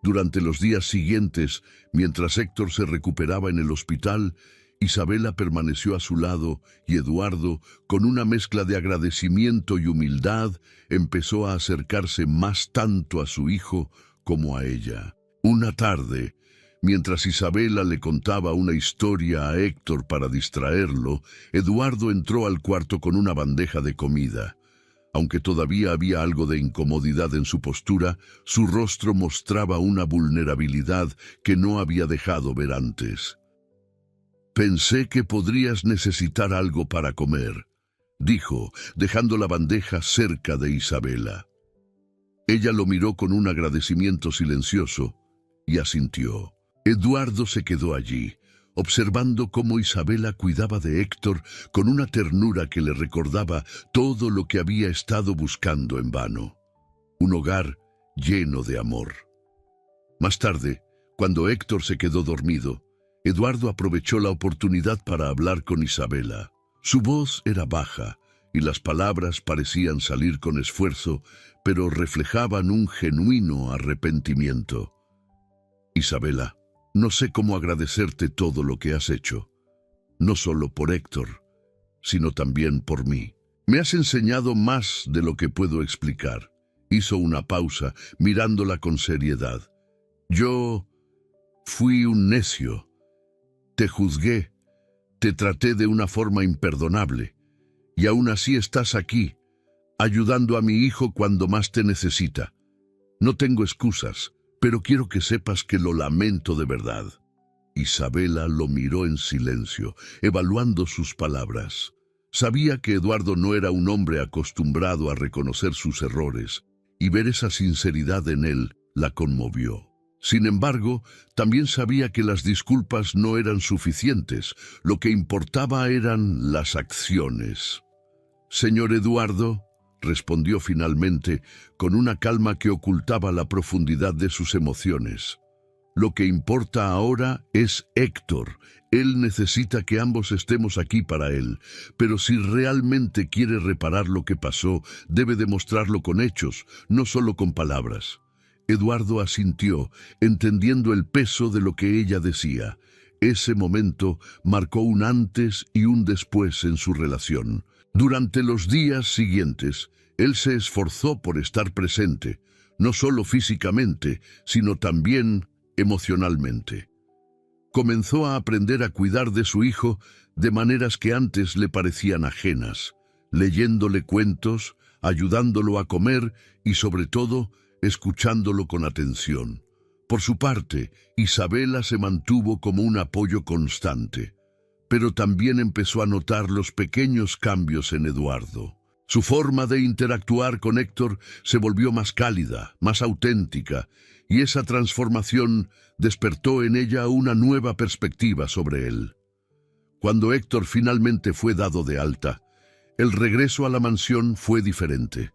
Durante los días siguientes, mientras Héctor se recuperaba en el hospital, Isabela permaneció a su lado y Eduardo, con una mezcla de agradecimiento y humildad, empezó a acercarse más tanto a su hijo como a ella. Una tarde, mientras Isabela le contaba una historia a Héctor para distraerlo, Eduardo entró al cuarto con una bandeja de comida. Aunque todavía había algo de incomodidad en su postura, su rostro mostraba una vulnerabilidad que no había dejado ver antes. «Pensé que podrías necesitar algo para comer», dijo, dejando la bandeja cerca de Isabela. Ella lo miró con un agradecimiento silencioso y asintió. Eduardo se quedó allí, observando cómo Isabela cuidaba de Héctor con una ternura que le recordaba todo lo que había estado buscando en vano. Un hogar lleno de amor. Más tarde, cuando Héctor se quedó dormido, Eduardo aprovechó la oportunidad para hablar con Isabela. Su voz era baja y las palabras parecían salir con esfuerzo, pero reflejaban un genuino arrepentimiento. «Isabela, no sé cómo agradecerte todo lo que has hecho, no solo por Héctor, sino también por mí. Me has enseñado más de lo que puedo explicar». Hizo una pausa, mirándola con seriedad. «Yo fui un necio. Te juzgué, te traté de una forma imperdonable, y aún así estás aquí, ayudando a mi hijo cuando más te necesita. No tengo excusas, pero quiero que sepas que lo lamento de verdad». Isabela lo miró en silencio, evaluando sus palabras. Sabía que Eduardo no era un hombre acostumbrado a reconocer sus errores, y ver esa sinceridad en él la conmovió. Sin embargo, también sabía que las disculpas no eran suficientes, lo que importaba eran las acciones. «Señor Eduardo», respondió finalmente, con una calma que ocultaba la profundidad de sus emociones. «Lo que importa ahora es Héctor. Él necesita que ambos estemos aquí para él, pero si realmente quiere reparar lo que pasó, debe demostrarlo con hechos, no solo con palabras». Eduardo asintió, entendiendo el peso de lo que ella decía. Ese momento marcó un antes y un después en su relación. Durante los días siguientes, él se esforzó por estar presente, no solo físicamente, sino también emocionalmente. Comenzó a aprender a cuidar de su hijo de maneras que antes le parecían ajenas, leyéndole cuentos, ayudándolo a comer y, sobre todo, escuchándolo con atención. Por su parte, Isabela se mantuvo como un apoyo constante, pero también empezó a notar los pequeños cambios en Eduardo. Su forma de interactuar con Héctor se volvió más cálida, más auténtica, y esa transformación despertó en ella una nueva perspectiva sobre él. Cuando Héctor finalmente fue dado de alta, el regreso a la mansión fue diferente.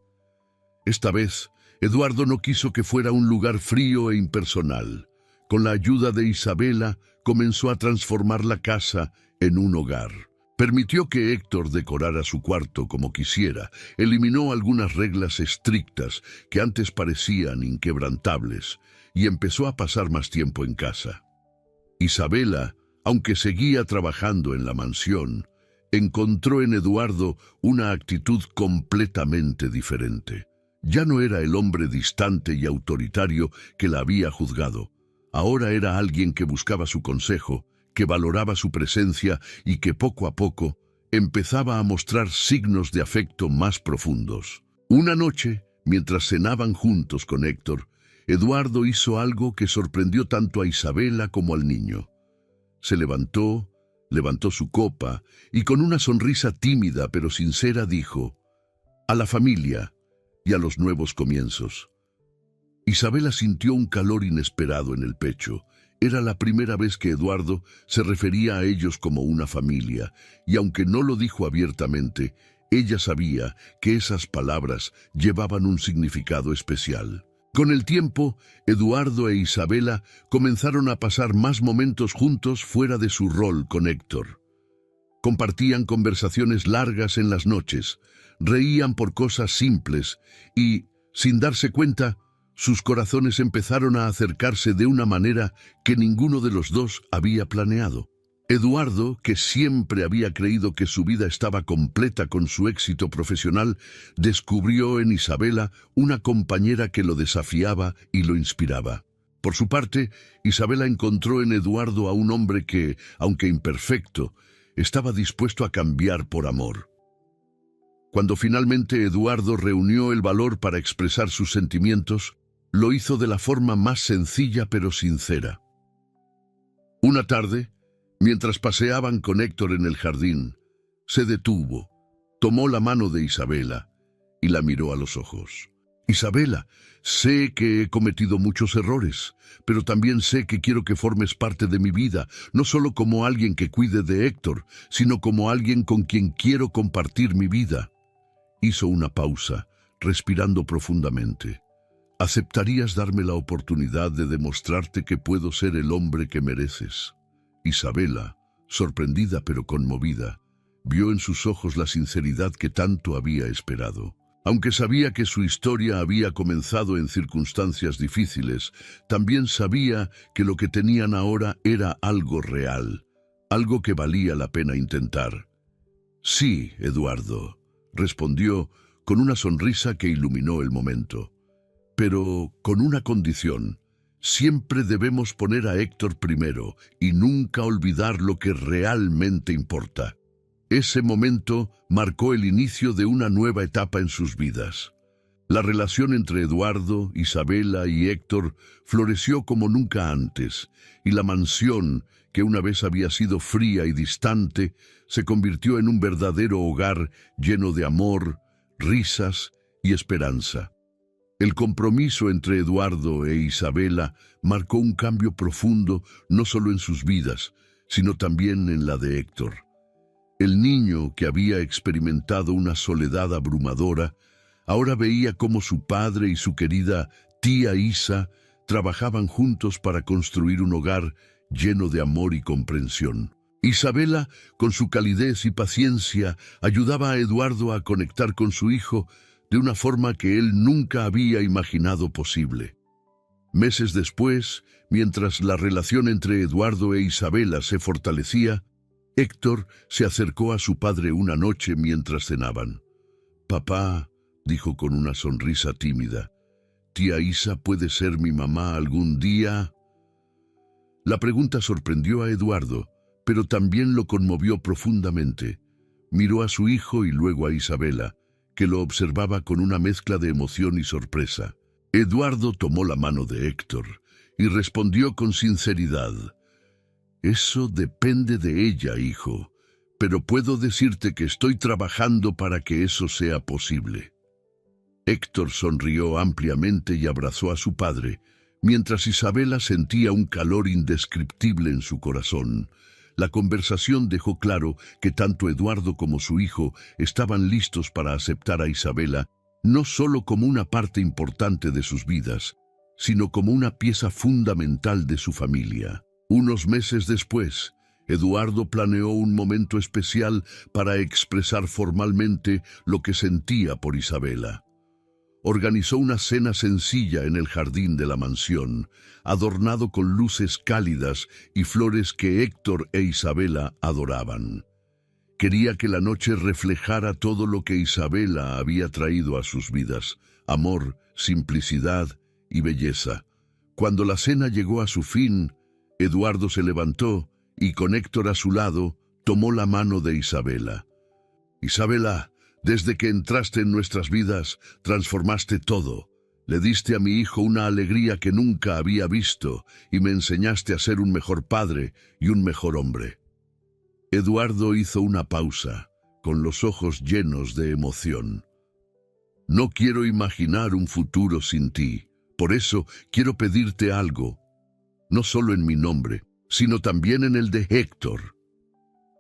Esta vez, Eduardo no quiso que fuera un lugar frío e impersonal. Con la ayuda de Isabela, comenzó a transformar la casa en un hogar. Permitió que Héctor decorara su cuarto como quisiera, eliminó algunas reglas estrictas que antes parecían inquebrantables y empezó a pasar más tiempo en casa. Isabela, aunque seguía trabajando en la mansión, encontró en Eduardo una actitud completamente diferente. Ya no era el hombre distante y autoritario que la había juzgado. Ahora era alguien que buscaba su consejo, que valoraba su presencia y que poco a poco empezaba a mostrar signos de afecto más profundos. Una noche, mientras cenaban juntos con Héctor, Eduardo hizo algo que sorprendió tanto a Isabela como al niño. Se levantó su copa y con una sonrisa tímida pero sincera dijo: «A la familia y a los nuevos comienzos». Isabela sintió un calor inesperado en el pecho. Era la primera vez que Eduardo se refería a ellos como una familia, y aunque no lo dijo abiertamente, ella sabía que esas palabras llevaban un significado especial. Con el tiempo, Eduardo e Isabela comenzaron a pasar más momentos juntos fuera de su rol con Héctor. Compartían conversaciones largas en las noches, reían por cosas simples y, sin darse cuenta, sus corazones empezaron a acercarse de una manera que ninguno de los dos había planeado. Eduardo, que siempre había creído que su vida estaba completa con su éxito profesional, descubrió en Isabela una compañera que lo desafiaba y lo inspiraba. Por su parte, Isabela encontró en Eduardo a un hombre que, aunque imperfecto, estaba dispuesto a cambiar por amor. Cuando finalmente Eduardo reunió el valor para expresar sus sentimientos, lo hizo de la forma más sencilla pero sincera. Una tarde, mientras paseaban con Héctor en el jardín, se detuvo, tomó la mano de Isabela y la miró a los ojos. Isabela, sé que he cometido muchos errores, pero también sé que quiero que formes parte de mi vida, no solo como alguien que cuide de Héctor, sino como alguien con quien quiero compartir mi vida. Hizo una pausa, respirando profundamente. ¿Aceptarías darme la oportunidad de demostrarte que puedo ser el hombre que mereces? Isabela, sorprendida pero conmovida, vio en sus ojos la sinceridad que tanto había esperado. Aunque sabía que su historia había comenzado en circunstancias difíciles, también sabía que lo que tenían ahora era algo real, algo que valía la pena intentar. Sí, Eduardo, respondió con una sonrisa que iluminó el momento. Pero con una condición: siempre debemos poner a Héctor primero y nunca olvidar lo que realmente importa. Ese momento marcó el inicio de una nueva etapa en sus vidas. La relación entre Eduardo, Isabela y Héctor floreció como nunca antes, y la mansión, que una vez había sido fría y distante, se convirtió en un verdadero hogar lleno de amor, risas y esperanza. El compromiso entre Eduardo e Isabela marcó un cambio profundo no solo en sus vidas, sino también en la de Héctor. El niño, que había experimentado una soledad abrumadora, ahora veía cómo su padre y su querida tía Isa trabajaban juntos para construir un hogar lleno de amor y comprensión. Isabela, con su calidez y paciencia, ayudaba a Eduardo a conectar con su hijo de una forma que él nunca había imaginado posible. Meses después, mientras la relación entre Eduardo e Isabela se fortalecía, Héctor se acercó a su padre una noche mientras cenaban. «Papá», dijo con una sonrisa tímida, «¿tía Isa puede ser mi mamá algún día?» La pregunta sorprendió a Eduardo, pero también lo conmovió profundamente. Miró a su hijo y luego a Isabela, que lo observaba con una mezcla de emoción y sorpresa. Eduardo tomó la mano de Héctor y respondió con sinceridad: «Eso depende de ella, hijo, pero puedo decirte que estoy trabajando para que eso sea posible». Héctor sonrió ampliamente y abrazó a su padre, mientras Isabela sentía un calor indescriptible en su corazón. La conversación dejó claro que tanto Eduardo como su hijo estaban listos para aceptar a Isabela no solo como una parte importante de sus vidas, sino como una pieza fundamental de su familia. Unos meses después, Eduardo planeó un momento especial para expresar formalmente lo que sentía por Isabela. Organizó una cena sencilla en el jardín de la mansión, adornado con luces cálidas y flores que Héctor e Isabela adoraban. Quería que la noche reflejara todo lo que Isabela había traído a sus vidas: amor, simplicidad y belleza. Cuando la cena llegó a su fin, Eduardo se levantó y, con Héctor a su lado, tomó la mano de Isabela. «Isabela, desde que entraste en nuestras vidas, transformaste todo. Le diste a mi hijo una alegría que nunca había visto y me enseñaste a ser un mejor padre y un mejor hombre». Eduardo hizo una pausa, con los ojos llenos de emoción. «No quiero imaginar un futuro sin ti. Por eso quiero pedirte algo, no solo en mi nombre, sino también en el de Héctor».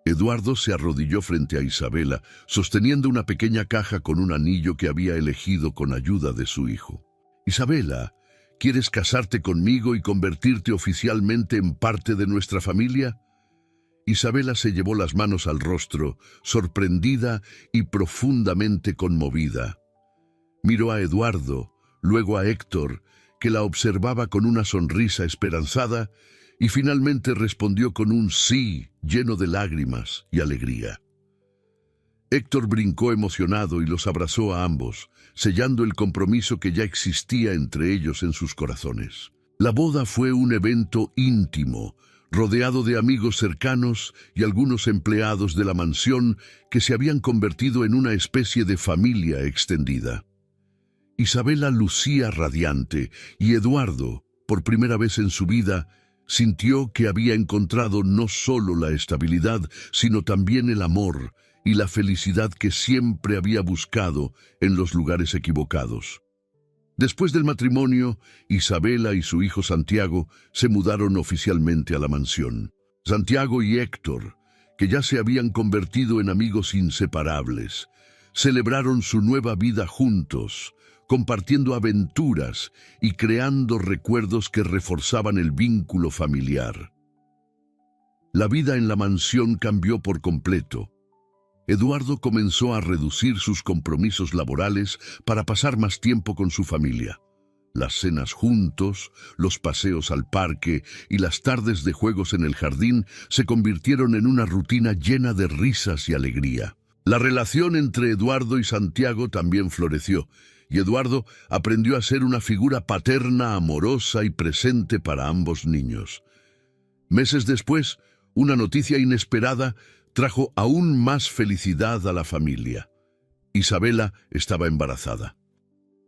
Eduardo se arrodilló frente a Isabela, sosteniendo una pequeña caja con un anillo que había elegido con ayuda de su hijo. «Isabela, ¿quieres casarte conmigo y convertirte oficialmente en parte de nuestra familia?» Isabela se llevó las manos al rostro, sorprendida y profundamente conmovida. Miró a Eduardo, luego a Héctor, que la observaba con una sonrisa esperanzada, y finalmente respondió con un sí lleno de lágrimas y alegría. Héctor brincó emocionado y los abrazó a ambos, sellando el compromiso que ya existía entre ellos en sus corazones. La boda fue un evento íntimo, rodeado de amigos cercanos y algunos empleados de la mansión que se habían convertido en una especie de familia extendida. Isabela lucía radiante y Eduardo, por primera vez en su vida, sintió que había encontrado no solo la estabilidad, sino también el amor y la felicidad que siempre había buscado en los lugares equivocados. Después del matrimonio, Isabela y su hijo Santiago se mudaron oficialmente a la mansión. Santiago y Héctor, que ya se habían convertido en amigos inseparables, celebraron su nueva vida juntos, compartiendo aventuras y creando recuerdos que reforzaban el vínculo familiar. La vida en la mansión cambió por completo. Eduardo comenzó a reducir sus compromisos laborales para pasar más tiempo con su familia. Las cenas juntos, los paseos al parque y las tardes de juegos en el jardín se convirtieron en una rutina llena de risas y alegría. La relación entre Eduardo y Santiago también floreció, y Eduardo aprendió a ser una figura paterna, amorosa y presente para ambos niños. Meses después, una noticia inesperada trajo aún más felicidad a la familia. Isabela estaba embarazada.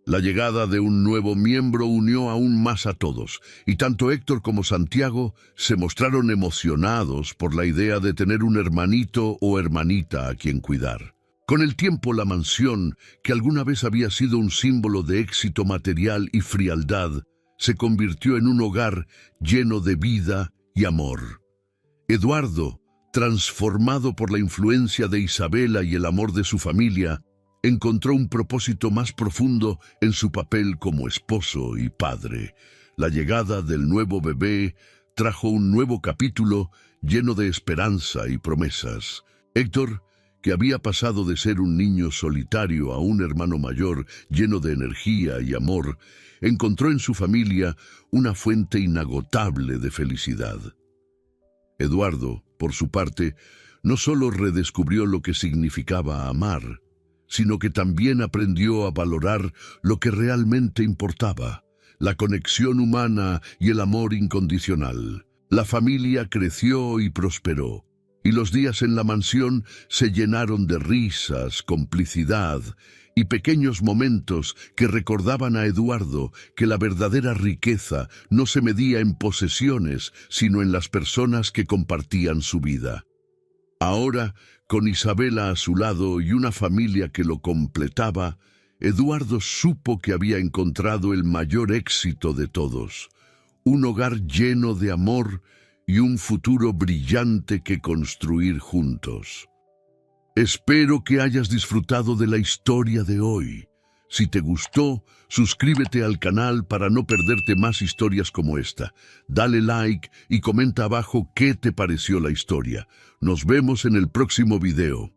La llegada de un nuevo miembro unió aún más a todos, y tanto Héctor como Santiago se mostraron emocionados por la idea de tener un hermanito o hermanita a quien cuidar. Con el tiempo, la mansión, que alguna vez había sido un símbolo de éxito material y frialdad, se convirtió en un hogar lleno de vida y amor. Eduardo, transformado por la influencia de Isabela y el amor de su familia, encontró un propósito más profundo en su papel como esposo y padre. La llegada del nuevo bebé trajo un nuevo capítulo lleno de esperanza y promesas. Héctor, que había pasado de ser un niño solitario a un hermano mayor lleno de energía y amor, encontró en su familia una fuente inagotable de felicidad. Eduardo, por su parte, no solo redescubrió lo que significaba amar, sino que también aprendió a valorar lo que realmente importaba, la conexión humana y el amor incondicional. La familia creció y prosperó, y los días en la mansión se llenaron de risas, complicidad y pequeños momentos que recordaban a Eduardo que la verdadera riqueza no se medía en posesiones, sino en las personas que compartían su vida. Ahora, con Isabela a su lado y una familia que lo completaba, Eduardo supo que había encontrado el mayor éxito de todos, un hogar lleno de amor y un futuro brillante que construir juntos. Espero que hayas disfrutado de la historia de hoy. Si te gustó, suscríbete al canal para no perderte más historias como esta. Dale like y comenta abajo qué te pareció la historia. Nos vemos en el próximo video.